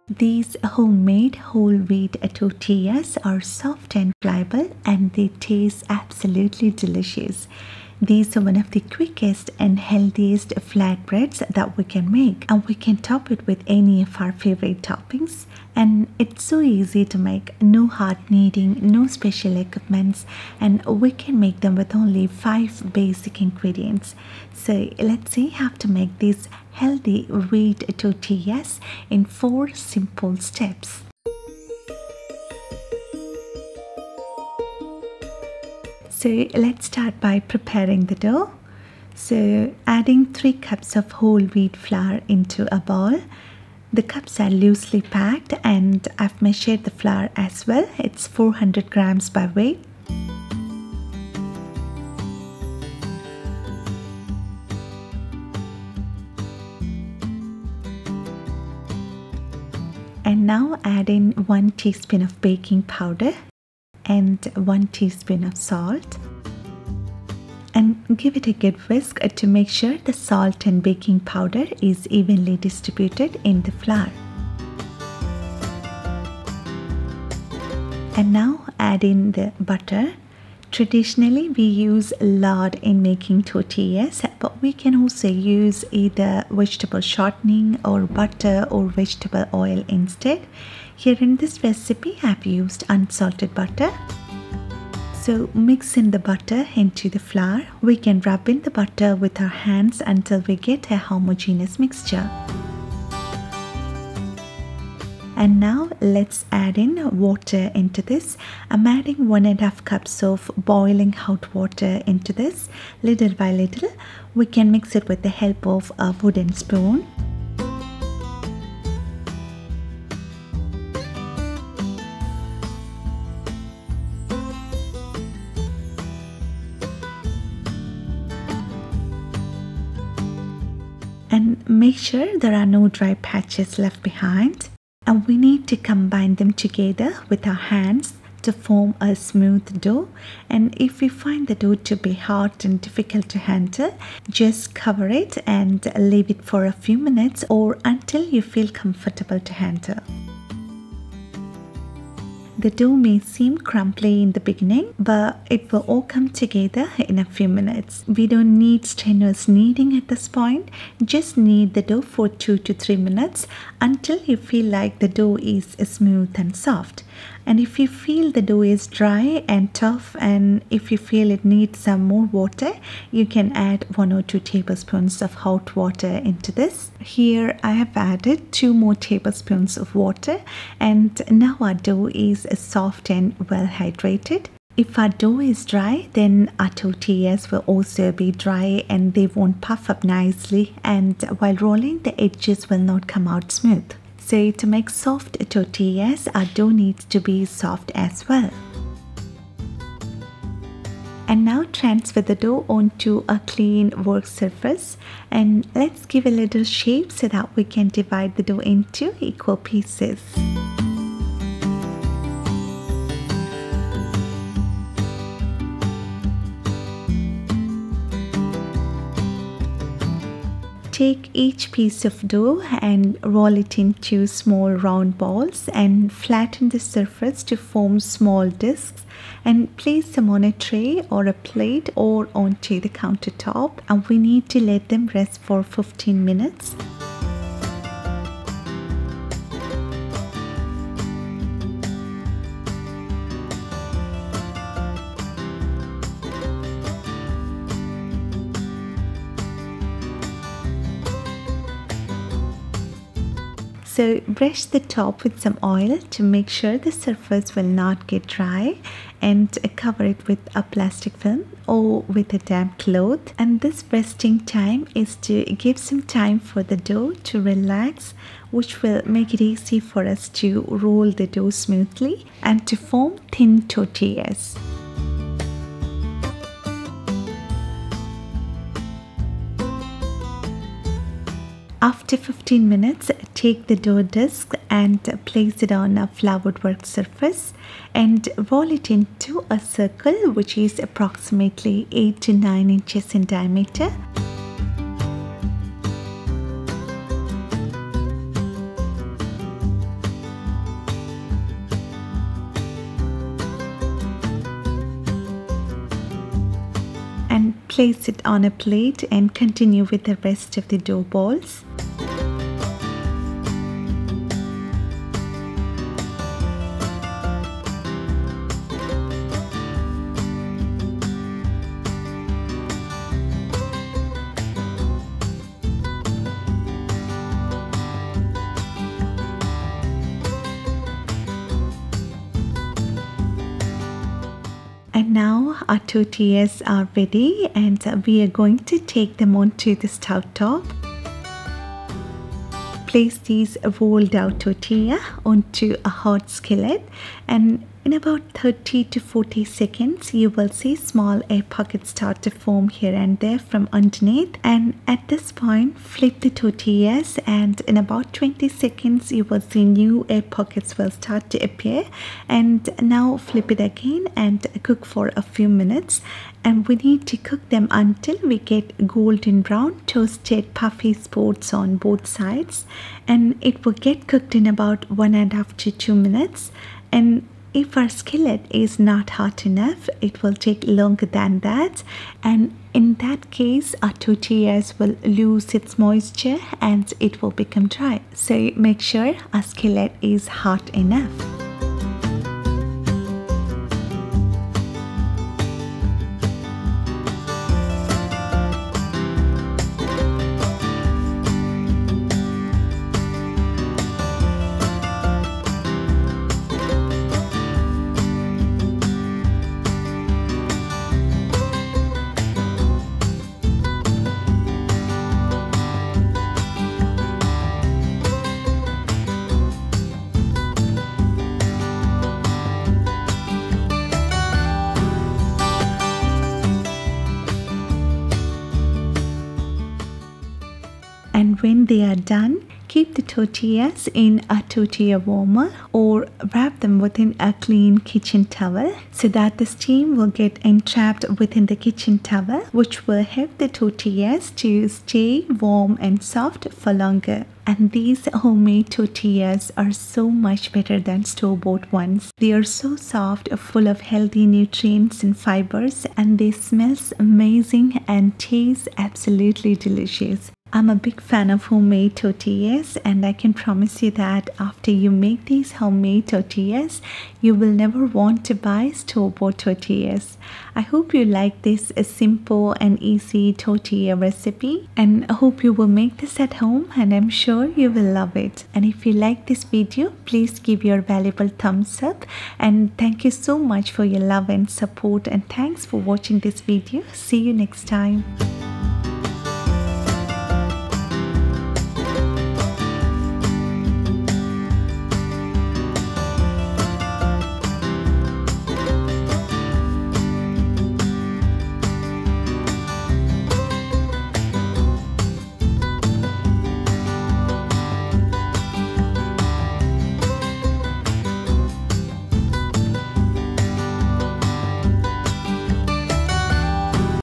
These homemade whole wheat tortillas are soft and pliable and they taste absolutely delicious. These are one of the quickest and healthiest flatbreads that we can make, and we can top it with any of our favorite toppings. And it's so easy to make, no hard kneading, no special equipments, and we can make them with only 5 basic ingredients. So let's see how to make these healthy wheat tortillas in 4 simple steps. So let's start by preparing the dough. So adding 3 cups of whole wheat flour into a bowl. The cups are loosely packed and I've measured the flour as well. It's 400 grams by weight. And now add in 1 teaspoon of baking powder and 1 teaspoon of salt, and give it a good whisk to make sure the salt and baking powder is evenly distributed in the flour. And now add in the butter. Traditionally we use lard in making tortillas, but we can also use either vegetable shortening or butter or vegetable oil instead. Here in this recipe I've used unsalted butter. So mix in the butter into the flour. We can rub in the butter with our hands until we get a homogeneous mixture. And now let's add in water into this. I'm adding 1.5 cups of boiling hot water into this. Little by little, we can mix it with the help of a wooden spoon. And make sure there are no dry patches left behind. And we need to combine them together with our hands to form a smooth dough. And if we find the dough to be hard and difficult to handle, just cover it and leave it for a few minutes or until you feel comfortable to handle. The dough may seem crumbly in the beginning, but it will all come together in a few minutes. We don't need strenuous kneading at this point. Just knead the dough for 2 to 3 minutes until you feel like the dough is smooth and soft. And if you feel the dough is dry and tough, and if you feel it needs some more water, you can add 1 or 2 tablespoons of hot water into this. Here I have added 2 more tablespoons of water, and now our dough is soft and well hydrated. If our dough is dry, then our tortillas will also be dry and they won't puff up nicely, and while rolling the edges will not come out smooth. So to make soft tortillas, our dough needs to be soft as well. And now transfer the dough onto a clean work surface, and let's give a little shape so that we can divide the dough into equal pieces. Take each piece of dough and roll it into small round balls and flatten the surface to form small discs, and place them on a tray or a plate or onto the countertop, and we need to let them rest for 15 minutes. So brush the top with some oil to make sure the surface will not get dry, and cover it with a plastic film or with a damp cloth. And this resting time is to give some time for the dough to relax, which will make it easy for us to roll the dough smoothly and to form thin tortillas. After 15 minutes, take the dough disc and place it on a floured work surface and roll it into a circle which is approximately 8 to 9 inches in diameter. Place it on a plate and continue with the rest of the dough balls. And now our tortillas are ready, and we are going to take them onto the stove top. Place these rolled out tortilla onto a hot skillet, and in about 30 to 40 seconds you will see small air pockets start to form here and there from underneath. And at this point, flip the tortillas, and in about 20 seconds you will see new air pockets will start to appear. And now flip it again and cook for a few minutes, and we need to cook them until we get golden brown toasted puffy spots on both sides, and it will get cooked in about 1.5 to 2 minutes. And if our skillet is not hot enough, it will take longer than that, and in that case our tortillas will lose its moisture and it will become dry. So make sure our skillet is hot enough. And when they are done, keep the tortillas in a tortilla warmer or wrap them within a clean kitchen towel so that the steam will get entrapped within the kitchen towel, which will help the tortillas to stay warm and soft for longer. And these homemade tortillas are so much better than store-bought ones. They are so soft, full of healthy nutrients and fibers, and they smell amazing and taste absolutely delicious. I'm a big fan of homemade tortillas, and I can promise you that after you make these homemade tortillas, you will never want to buy store-bought tortillas. I hope you like this simple and easy tortilla recipe, and I hope you will make this at home, and I'm sure you will love it. And if you like this video, please give your valuable thumbs up, and thank you so much for your love and support, and thanks for watching this video. See you next time.